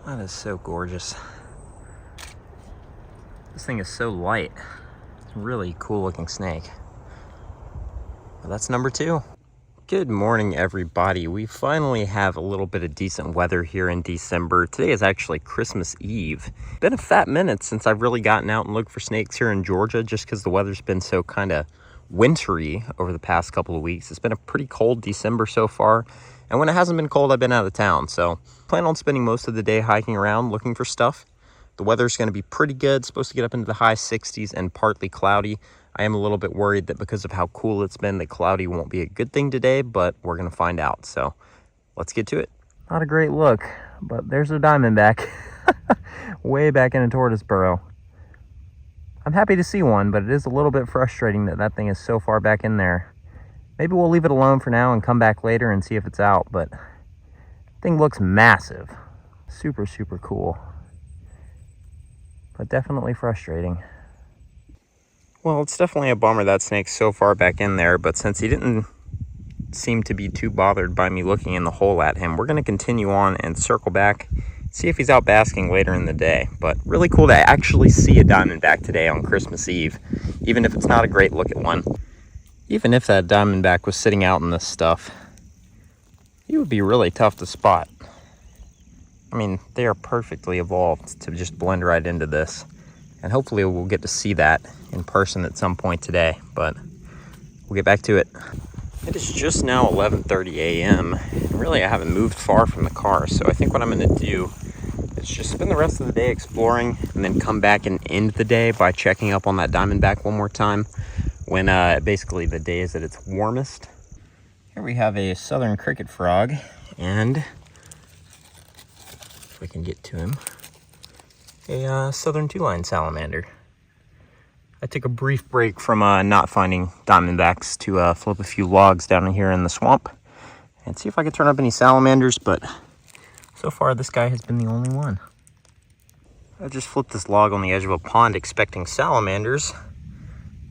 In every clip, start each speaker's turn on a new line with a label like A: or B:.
A: That is so gorgeous. This thing is so light. It's a really cool looking snake. Well, that's number 2. Good morning, everybody. We finally have a little bit of decent weather here in December. Today is actually Christmas Eve. Been a fat minute since I've really gotten out and looked for snakes here in Georgia, just because the weather's been so kind of wintry over the past couple of weeks. It's been a pretty cold December so far, and when it hasn't been cold, I've been out of town. So plan on spending most of the day hiking around looking for stuff. The weather's going to be pretty good, supposed to get up into the high 60s and partly cloudy. I am a little bit worried that because of how cool it's been, that cloudy won't be a good thing today, but we're going to find out. So let's get to it. Not a great look, but there's a diamondback way back in a tortoise burrow. I'm happy to see one, but it is a little bit frustrating that that thing is so far back in there. Maybe we'll leave it alone for now and come back later and see if it's out, but the thing looks massive. Super, super cool. But definitely frustrating. Well, it's definitely a bummer that snake's so far back in there, but since he didn't seem to be too bothered by me looking in the hole at him, we're going to continue on and circle back, see if he's out basking later in the day. But really cool to actually see a diamondback today on Christmas Eve, even if it's not a great look at one. Even if that diamondback was sitting out in this stuff, he would be really tough to spot. I mean, they are perfectly evolved to just blend right into this. And hopefully we'll get to see that in person at some point today, but we'll get back to it. It is just now 11:30 a.m. Really, I haven't moved far from the car, so I think what I'm going to do is just spend the rest of the day exploring and then come back and end the day by checking up on that diamondback one more time when basically the day is at its warmest. Here we have a southern cricket frog, and if we can get to him, a southern two-line salamander. I took a brief break from not finding diamondbacks to flip a few logs down here in the swamp and see if I could turn up any salamanders, but so far this guy has been the only one. I just flipped this log on the edge of a pond expecting salamanders,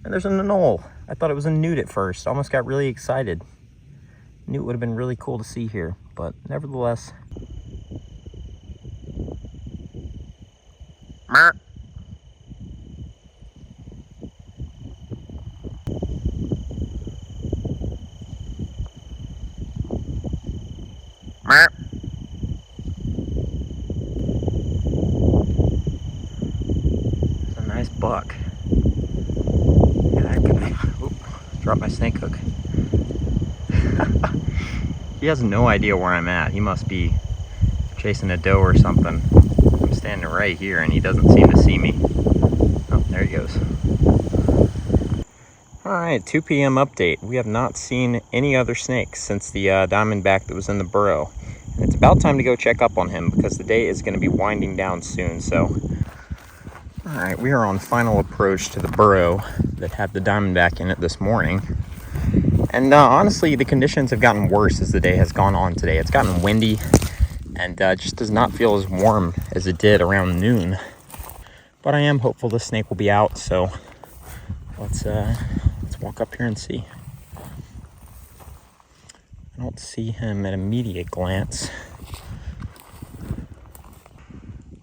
A: and there's a knoll. I thought it was a newt at first. Almost got really excited. Newt would have been really cool to see here, but nevertheless. Mer. Mer. It's a nice buck. Yeah, that guy. Oop, dropped my snake hook. He has no idea where I'm at. He must be chasing a doe or something. I'm standing right here and he doesn't seem to see me. Oh, there he goes. All right, 2 p.m. update. We have not seen any other snakes since the diamondback that was in the burrow. And it's about time to go check up on him because the day is going to be winding down soon. So, all right, we are on final approach to the burrow that had the diamondback in it this morning. And honestly, the conditions have gotten worse as the day has gone on today. It's gotten windy and just does not feel as warm as it did around noon. But I am hopeful the snake will be out, so let's walk up here and see. I don't see him at immediate glance.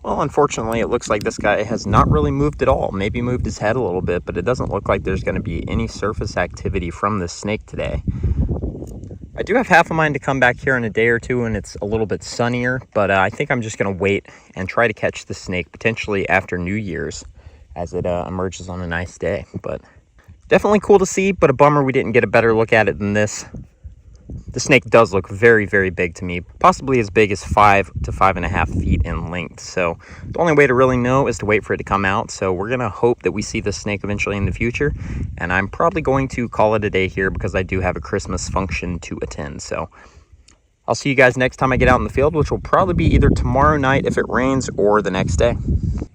A: Well, unfortunately, it looks like this guy has not really moved at all. Maybe moved his head a little bit, but it doesn't look like there's going to be any surface activity from this snake today. I do have half a mind to come back here in a day or two when it's a little bit sunnier, but I think I'm just going to wait and try to catch the snake potentially after New Year's as it emerges on a nice day. But definitely cool to see, but a bummer we didn't get a better look at it than this. The snake does look very, very big to me, possibly as big as 5 to 5.5 feet in length. So the only way to really know is to wait for it to come out. So we're going to hope that we see the snake eventually in the future. And I'm probably going to call it a day here because I do have a Christmas function to attend. So I'll see you guys next time I get out in the field, which will probably be either tomorrow night if it rains or the next day.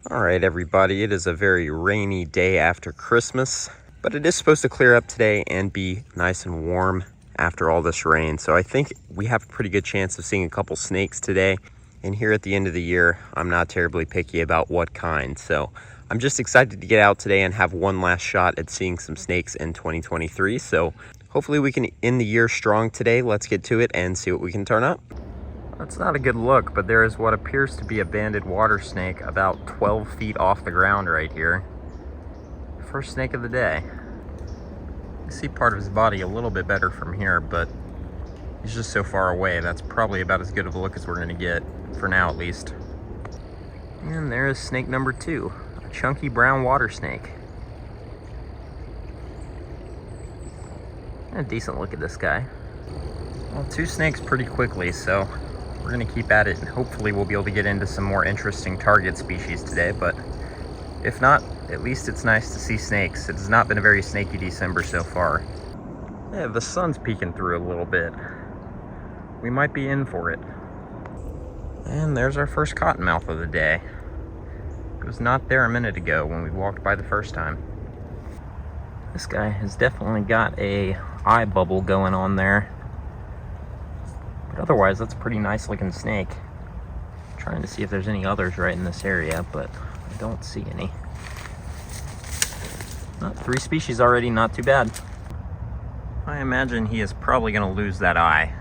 A: All right, everybody, it is a very rainy day after Christmas, but it is supposed to clear up today and be nice and warm after all this rain. So I think we have a pretty good chance of seeing a couple snakes today. And here at the end of the year, I'm not terribly picky about what kind. So I'm just excited to get out today and have one last shot at seeing some snakes in 2023. So hopefully we can end the year strong today. Let's get to it and see what we can turn up. That's not a good look, but there is what appears to be a banded water snake about 12 feet off the ground right here. First snake of the day. You see part of his body a little bit better from here, but he's just so far away. That's probably about as good of a look as we're gonna get, for now at least. And there is snake number 2, a chunky brown water snake. And a decent look at this guy. Well, 2 snakes pretty quickly, so we're gonna keep at it, and hopefully we'll be able to get into some more interesting target species today, but if not, at least it's nice to see snakes. It has not been a very snaky December so far. Yeah, the sun's peeking through a little bit. We might be in for it. And there's our first cottonmouth of the day. It was not there a minute ago when we walked by the first time. This guy has definitely got a eye bubble going on there. But otherwise, that's a pretty nice looking snake. I'm trying to see if there's any others right in this area, but I don't see any. Oh, 3 species already, not too bad. I imagine he is probably going to lose that eye,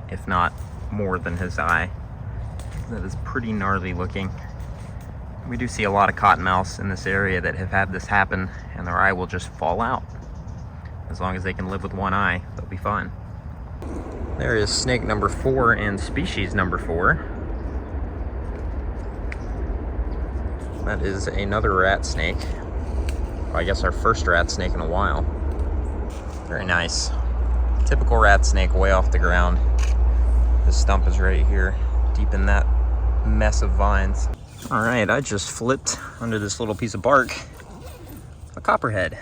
A: if not more than his eye. That is pretty gnarly looking. We do see a lot of cottonmouths in this area that have had this happen, and their eye will just fall out. As long as they can live with one eye, they'll be fine. There is snake number 4 and species number 4. That is another rat snake. Well, I guess our first rat snake in a while. Very nice. Typical rat snake way off the ground. The stump is right here, deep in that mess of vines. All right, I just flipped under this little piece of bark a copperhead.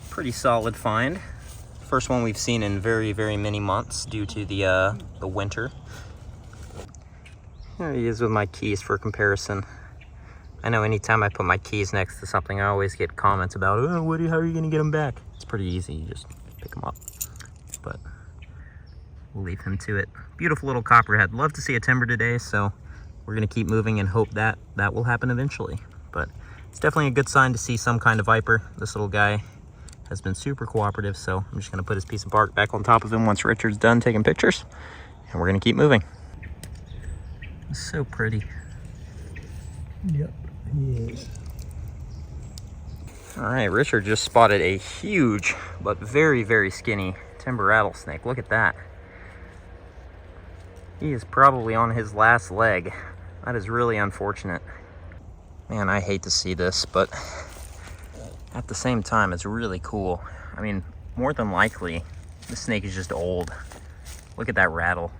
A: Pretty solid find. First one we've seen in very, very many months due to the winter. Here he is with my keys for comparison. I know anytime I put my keys next to something, I always get comments about, oh, how are you gonna get them back? It's pretty easy, you just pick them up. But we'll leave him to it. Beautiful little copperhead. Love to see a timber today, so we're gonna keep moving and hope that that will happen eventually. But it's definitely a good sign to see some kind of viper. This little guy has been super cooperative, so I'm just gonna put his piece of bark back on top of him once Richard's done taking pictures, and we're gonna keep moving. It's so pretty.
B: Yep, he is.
A: All right, Richard just spotted a huge but very, very skinny timber rattlesnake. Look at that. He is probably on his last leg. That is really unfortunate. Man, I hate to see this, but at the same time, it's really cool. I mean, more than likely, the snake is just old. Look at that rattle.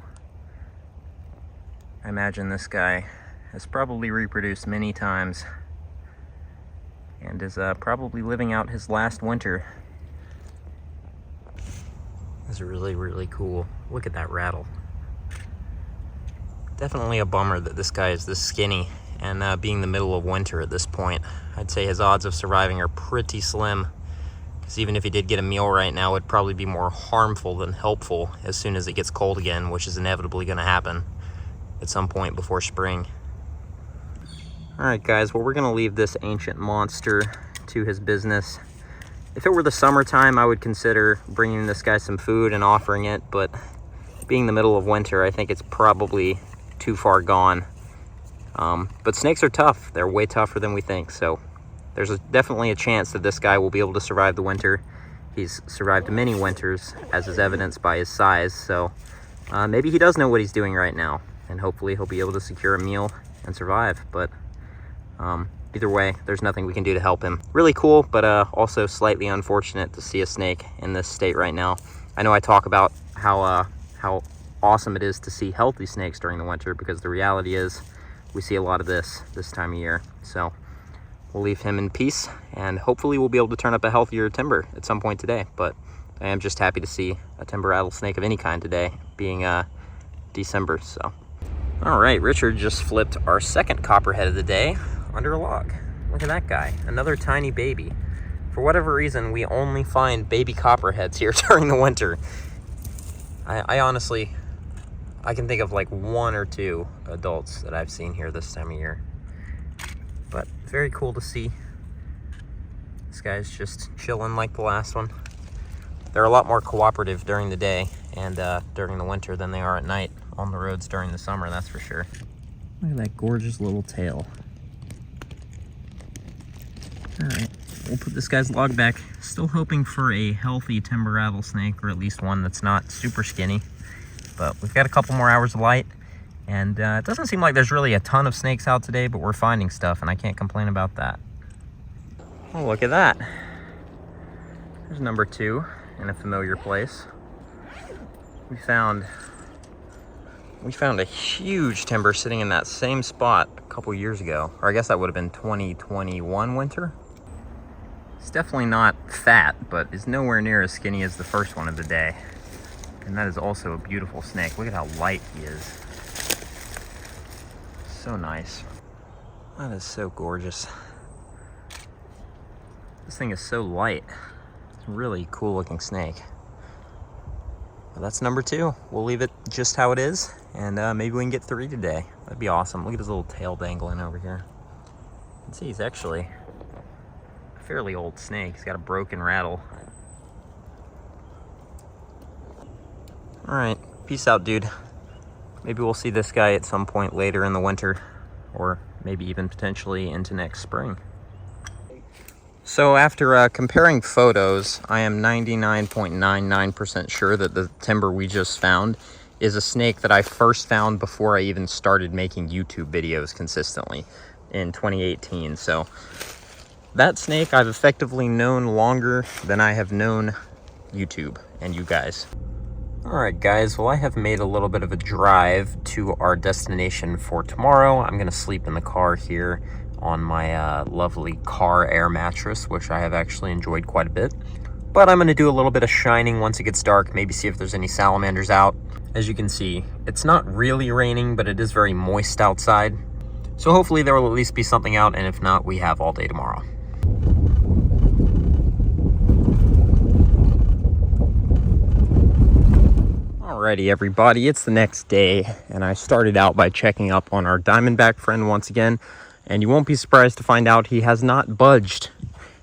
A: I imagine this guy has probably reproduced many times and is probably living out his last winter. It's really, really cool. Look at that rattle. Definitely a bummer that this guy is this skinny, and being the middle of winter at this point, I'd say his odds of surviving are pretty slim, because even if he did get a meal right now, it'd probably be more harmful than helpful as soon as it gets cold again, which is inevitably going to happen at some point before spring. All right, guys, well, we're going to leave this ancient monster to his business. If it were the summertime, I would consider bringing this guy some food and offering it, but being the middle of winter, I think it's probably too far gone. But snakes are tough. They're way tougher than we think, so there's definitely a chance that this guy will be able to survive the winter. He's survived many winters, as is evidenced by his size, so maybe he does know what he's doing right now, and hopefully he'll be able to secure a meal and survive. But either way, there's nothing we can do to help him. Really cool, but also slightly unfortunate to see a snake in this state right now. I know I talk about how awesome it is to see healthy snakes during the winter, because the reality is we see a lot of this time of year. So we'll leave him in peace, and hopefully we'll be able to turn up a healthier timber at some point today. But I am just happy to see a timber rattlesnake of any kind today, being December. So all right, Richard just flipped our second copperhead of the day under a log. Look at that guy, another tiny baby. For whatever reason, we only find baby copperheads here during the winter. I honestly, I can think of like 1 or 2 adults that I've seen here this time of year. But very cool to see. This guy's just chilling like the last one. They're a lot more cooperative during the day and during the winter than they are at night. on the roads during the summer, that's for sure. Look at that gorgeous little tail. All right, we'll put this guy's log back. Still hoping for a healthy timber rattlesnake, or at least one that's not super skinny. But we've got a couple more hours of light, and it doesn't seem like there's really a ton of snakes out today, but we're finding stuff, and I can't complain about that. Oh, look at that. There's number 2 in a familiar place. We found a huge timber sitting in that same spot a couple years ago, or I guess that would have been 2021 winter. It's definitely not fat, but is nowhere near as skinny as the first one of the day. And that is also a beautiful snake. Look at how light he is. So nice. That is so gorgeous. This thing is so light. It's a really cool looking snake. Well, that's number 2. We'll leave it just how it is, and maybe we can get 3 today. That'd be awesome. Look at his little tail dangling over here. You can see he's actually a fairly old snake. He's got a broken rattle. All right, peace out, dude. Maybe we'll see this guy at some point later in the winter, or maybe even potentially into next spring. So after comparing photos, I am 99.99% sure that the timber we just found is a snake that I first found before I even started making YouTube videos consistently in 2018. So that snake I've effectively known longer than I have known YouTube and you guys. All right, guys, well, I have made a little bit of a drive to our destination for tomorrow. I'm gonna sleep in the car here on my lovely car air mattress, which I have actually enjoyed quite a bit. But I'm gonna do a little bit of shining once it gets dark, maybe see if there's any salamanders out. As you can see, it's not really raining, but it is very moist outside. So hopefully there will at least be something out, and if not, we have all day tomorrow. Alrighty, everybody, it's the next day, and I started out by checking up on our diamondback friend once again, and you won't be surprised to find out he has not budged,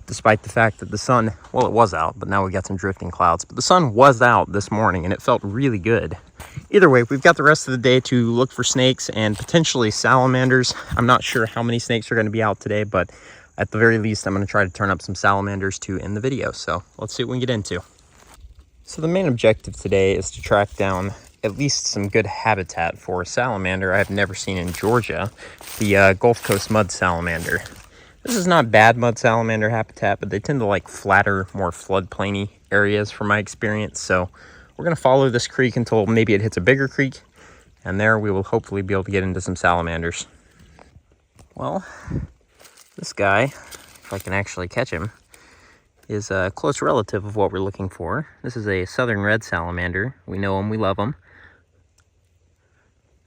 A: despite the fact that the sun, well, it was out, but now we got some drifting clouds, but the sun was out this morning, and it felt really good. Either way, we've got the rest of the day to look for snakes and potentially salamanders. I'm not sure how many snakes are going to be out today, but at the very least, I'm going to try to turn up some salamanders to end the video, so let's see what we can get into. So the main objective today is to track down at least some good habitat for a salamander I have never seen in Georgia, the Gulf Coast mud salamander. This is not bad mud salamander habitat, but they tend to like flatter, more floodplainy areas from my experience. So we're going to follow this creek until maybe it hits a bigger creek, and there we will hopefully be able to get into some salamanders. Well, this guy, if I can actually catch him, is a close relative of what we're looking for. This is a southern red salamander. We know them, we love them.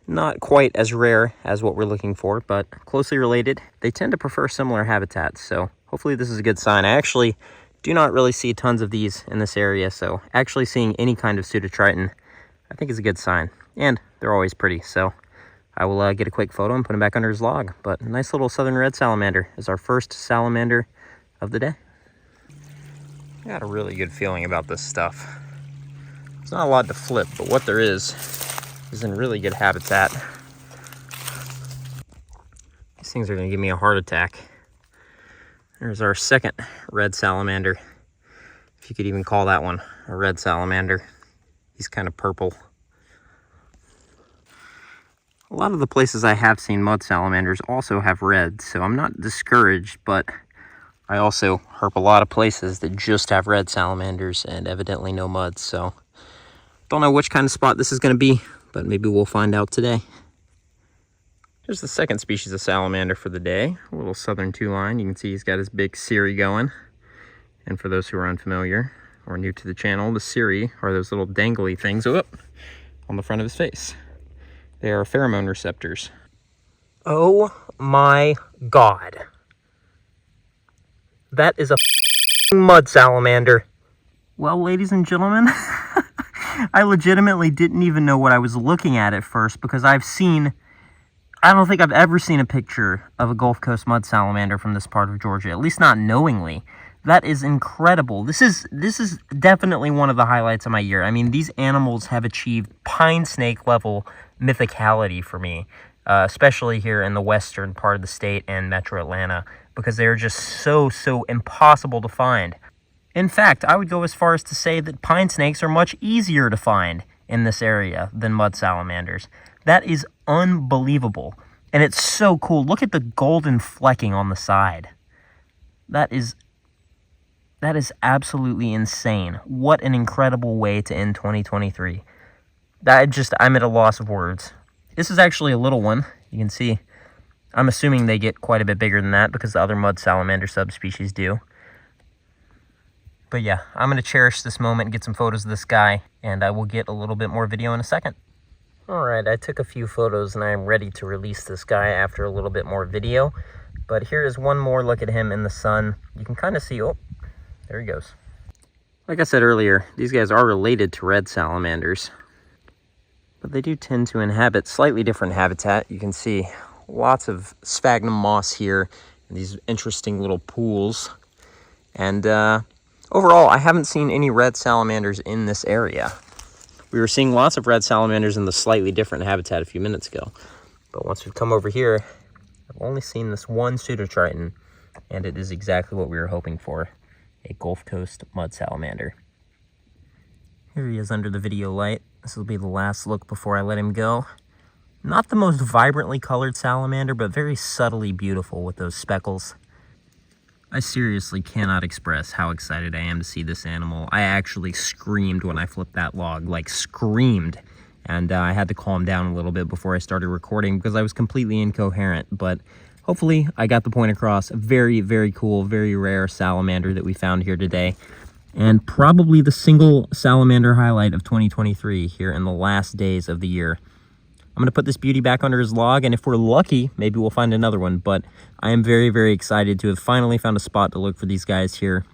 A: Not quite as rare as what we're looking for, but closely related. They tend to prefer similar habitats, so hopefully this is a good sign. I actually do not really see tons of these in this area, so actually seeing any kind of pseudotriton I think is a good sign. And they're always pretty, so I will get a quick photo and put him back under his log. But a nice little southern red salamander is our first salamander of the day. I got a really good feeling about this stuff. There's not a lot to flip, but what there is in really good habitat. These things are going to give me a heart attack. There's our second red salamander, if you could even call that one a red salamander. He's kind of purple. A lot of the places I have seen mud salamanders also have reds, so I'm not discouraged, but I also herp a lot of places that just have red salamanders and evidently no mud, so don't know which kind of spot this is going to be, but maybe we'll find out today. Here's the second species of salamander for the day, a little southern two-line. You can see he's got his big cirri going. And for those who are unfamiliar or new to the channel, the cirri are those little dangly things on the front of his face. They are pheromone receptors. Oh my God. That is a mud salamander. Well, ladies and gentlemen, I legitimately didn't even know what I was looking at first, because I don't think I've ever seen a picture of a Gulf Coast mud salamander from this part of Georgia, at least not knowingly. That is incredible. This is definitely one of the highlights of my year. I mean, these animals have achieved pine snake level mythicality for me, especially here in the western part of the state and metro Atlanta, because they're just so impossible to find. In fact, I would go as far as to say that pine snakes are much easier to find in this area than mud salamanders. That is unbelievable. And it's so cool. Look at the golden flecking on the side. That is absolutely insane. What an incredible way to end 2023. I'm at a loss of words. This is actually a little one. You can see, I'm assuming they get quite a bit bigger than that because the other mud salamander subspecies do. But yeah, I'm going to cherish this moment and get some photos of this guy, and I will get a little bit more video in a second. Alright, I took a few photos and I am ready to release this guy after a little bit more video. But here is one more look at him in the sun. You can kind of see, oh, there he goes. Like I said earlier, these guys are related to red salamanders, but they do tend to inhabit slightly different habitat. You can see lots of sphagnum moss here, and these interesting little pools. And overall, I haven't seen any red salamanders in this area. We were seeing lots of red salamanders in the slightly different habitat a few minutes ago. But once we've come over here, I've only seen this one pseudotriton, and it is exactly what we were hoping for, a Gulf Coast mud salamander. Here he is under the video light. This will be the last look before I let him go. Not the most vibrantly colored salamander, but very subtly beautiful with those speckles. I seriously cannot express how excited I am to see this animal. I actually screamed when I flipped that log, like screamed. And I had to calm down a little bit before I started recording because I was completely incoherent. But hopefully I got the point across. A very cool, very rare salamander that we found here today. And probably the single salamander highlight of 2023 here in the last days of the year. I'm going to put this beauty back under his log, and if we're lucky, maybe we'll find another one. But I am very excited to have finally found a spot to look for these guys here.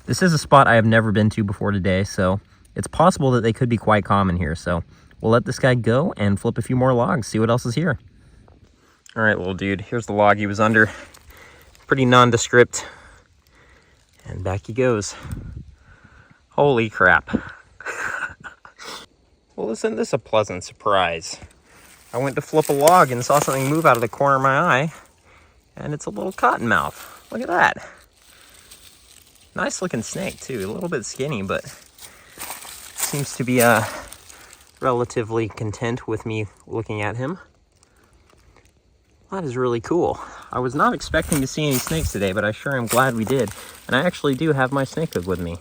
A: This is a spot I have never been to before today, so it's possible that they could be quite common here. So we'll let this guy go and flip a few more logs, see what else is here. All right, little dude, here's the log he was under. Pretty nondescript. And back he goes. Holy crap. Well, isn't this a pleasant surprise? I went to flip a log and saw something move out of the corner of my eye, and it's a little cottonmouth. Look at that. Nice looking snake too, a little bit skinny, but seems to be relatively content with me looking at him. That is really cool. I was not expecting to see any snakes today, but I sure am glad we did. And I actually do have my snake hook with me.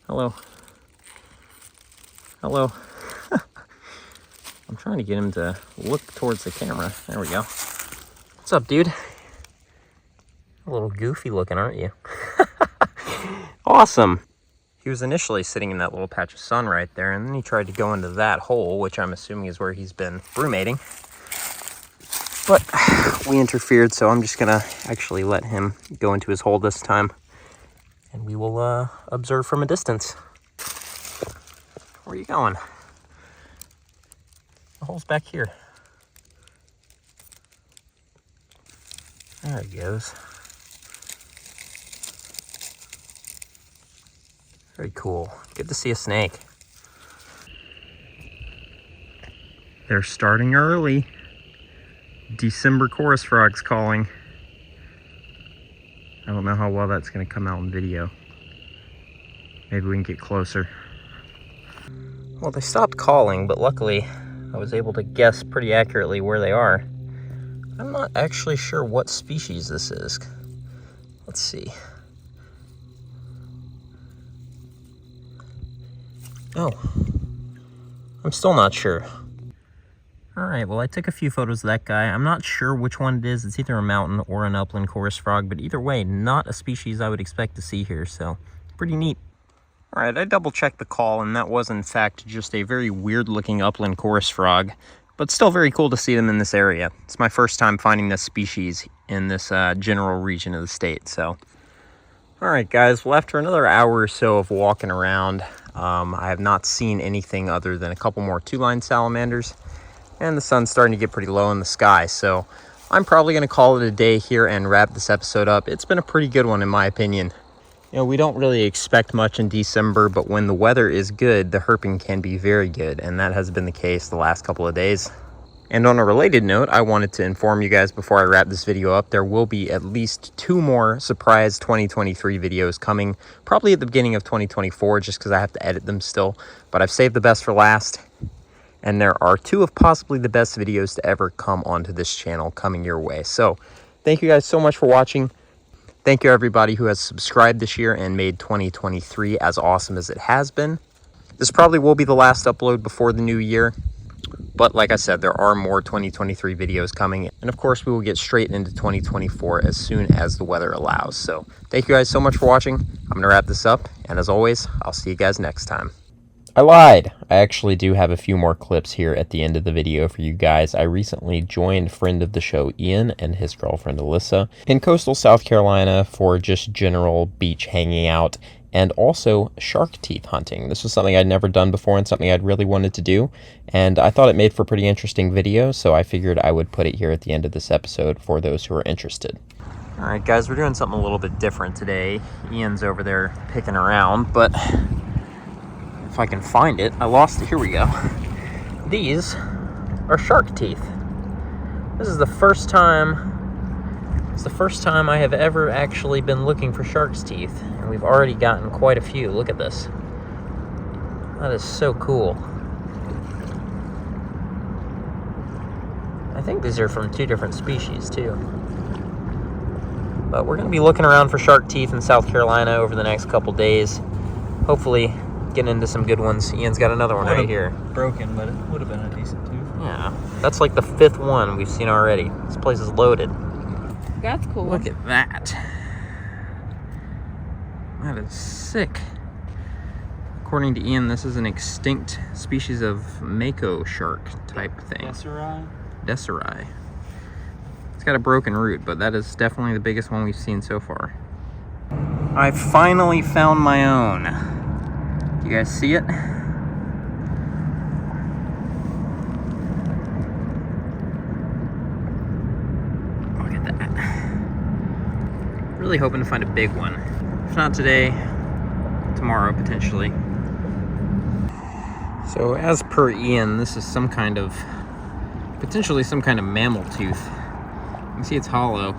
A: Hello. Hello. I'm trying to get him to look towards the camera. There we go. What's up, dude? A little goofy looking, aren't you? Awesome. He was initially sitting in that little patch of sun right there, and then he tried to go into that hole, which I'm assuming is where he's been brumating. But we interfered, so I'm just gonna actually let him go into his hole this time. And we will observe from a distance. Where are you going? The hole's back here. There he goes. Very cool. Good to see a snake. They're starting early. December chorus frogs calling. I don't know how well that's going to come out in video. Maybe we can get closer. Well, they stopped calling, but luckily I was able to guess pretty accurately where they are. I'm not actually sure what species this is. Let's see. Oh, I'm still not sure. All right, well, I took a few photos of that guy. I'm not sure which one it is. It's either a mountain or an upland chorus frog, but either way, not a species I would expect to see here, so pretty neat. All right, I double-checked the call, and that was, in fact, just a very weird-looking upland chorus frog, but still very cool to see them in this area. It's my first time finding this species in this general region of the state, so. All right, guys, well, after another hour or so of walking around, I have not seen anything other than a couple more two-line salamanders, and the sun's starting to get pretty low in the sky, so I'm probably going to call it a day here and wrap this episode up. It's been a pretty good one, in my opinion. You know, we don't really expect much in December, but when the weather is good, the herping can be very good, and that has been the case the last couple of days. And on a related note, I wanted to inform you guys before I wrap this video up, there will be at least 2 more surprise 2023 videos coming, probably at the beginning of 2024, just because I have to edit them still. But I've saved the best for last, and there are 2 of possibly the best videos to ever come onto this channel coming your way. So thank you guys so much for watching. Thank you everybody who has subscribed this year and made 2023 as awesome as it has been. This probably will be the last upload before the new year, but like I said, there are more 2023 videos coming. And of course, we will get straight into 2024 as soon as the weather allows. So thank you guys so much for watching. I'm gonna wrap this up, and as always, I'll see you guys next time. I lied. I actually do have a few more clips here at the end of the video for you guys. I recently joined friend of the show Ian and his girlfriend Alyssa in coastal South Carolina for just general beach hanging out and also shark teeth hunting. This was something I'd never done before and something I'd really wanted to do, and I thought it made for a pretty interesting video, so I figured I would put it here at the end of this episode for those who are interested. All right, guys, we're doing something a little bit different today. Ian's over there picking around, but if I can find it, I lost it. Here we go. These are shark teeth. This is the first time. It's the first time I have ever actually been looking for shark's teeth, and we've already gotten quite a few. Look at this. That is so cool. I think these are from 2 different species too. But we're going to be looking around for shark teeth in South Carolina over the next couple days. Hopefully getting into some good ones. Ian's got another one right here.
B: Broken, but it would have been a decent tooth.
A: Yeah, that's like the 5th one we've seen already. This place is loaded.
C: That's cool.
A: Look at that. That is sick. According to Ian, this is an extinct species of mako shark type thing. Desserai. It's got a broken root, but that is definitely the biggest one we've seen so far. I finally found my own. You guys see it? Look at that. Really hoping to find a big one. If not today, tomorrow potentially. So as per Ian, this is potentially some kind of mammal tooth. You can see it's hollow.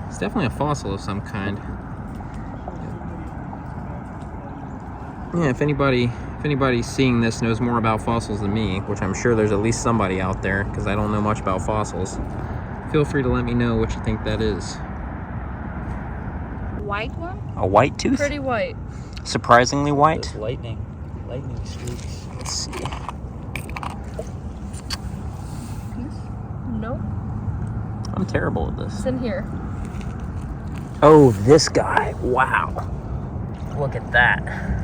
A: It's definitely a fossil of some kind. Yeah, if anybody's seeing this knows more about fossils than me, which I'm sure there's at least somebody out there, because I don't know much about fossils, feel free to let me know what you think that is.
C: White one?
A: A white tooth?
C: Pretty white.
A: Surprisingly white?
B: Those lightning streaks.
A: Let's see.
C: Nope.
A: I'm terrible at this.
C: It's in here.
A: Oh, this guy. Wow. Look at that.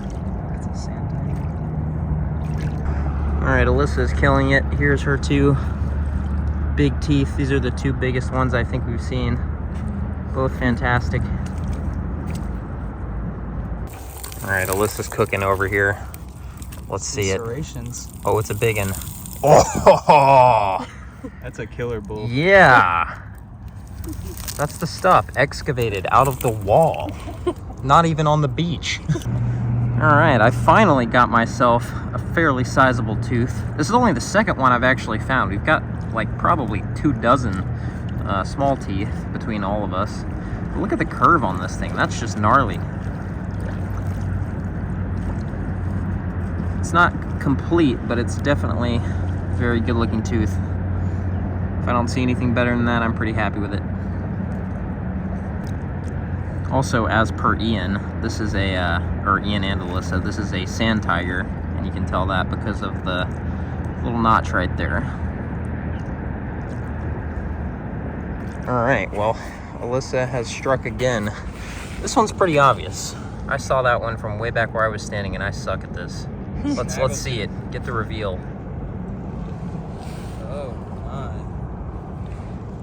A: All right, Alyssa's killing it. Here's her 2 big teeth. These are the 2 biggest ones I think we've seen. Both fantastic. All right, Alyssa's cooking over here. Let's see it.
B: Serrations.
A: Oh, it's a big one. Oh!
B: That's a killer bull.
A: Yeah. That's the stuff. Excavated out of the wall. Not even on the beach. All right, I finally got myself a fairly sizable tooth. This is only the 2nd one I've actually found. We've got like probably 2 dozen small teeth between all of us. But look at the curve on this thing. That's just gnarly. It's not complete, but it's definitely a very good looking tooth. If I don't see anything better than that, I'm pretty happy with it. Also, as per Ian, this is or Ian and Alyssa, this is a sand tiger, and you can tell that because of the little notch right there. All right, well, Alyssa has struck again. This one's pretty obvious. I saw that one from way back where I was standing, and I suck at this. Let's see it. Get the reveal.
B: Oh my.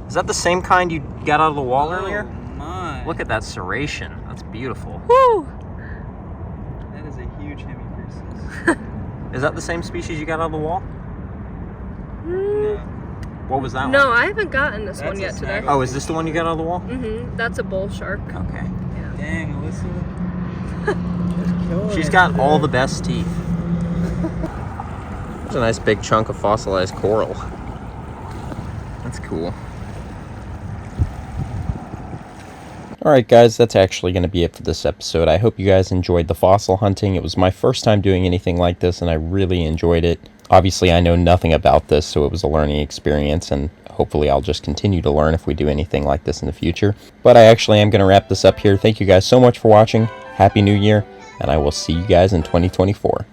A: Is that the same kind you got out of the wall earlier?
B: My.
A: Look at that serration. That's beautiful.
C: Woo!
B: That is a huge hemichrysis.
A: Is that the same species you got out of the wall?
B: No.
A: What was that one?
C: No, I haven't gotten this
B: That's
C: one
B: a
C: yet today.
B: snaggle.
A: Oh, is this the one you got out of the wall?
C: Mm-hmm. That's a bull shark.
A: Okay.
B: Dang, Alyssa.
A: She's got all the best teeth. There's a nice big chunk of fossilized coral. That's cool. Alright guys, that's actually going to be it for this episode. I hope you guys enjoyed the fossil hunting. It was my first time doing anything like this and I really enjoyed it. Obviously I know nothing about this, so it was a learning experience, and hopefully I'll just continue to learn if we do anything like this in the future. But I actually am going to wrap this up here. Thank you guys so much for watching. Happy New Year, and I will see you guys in 2024.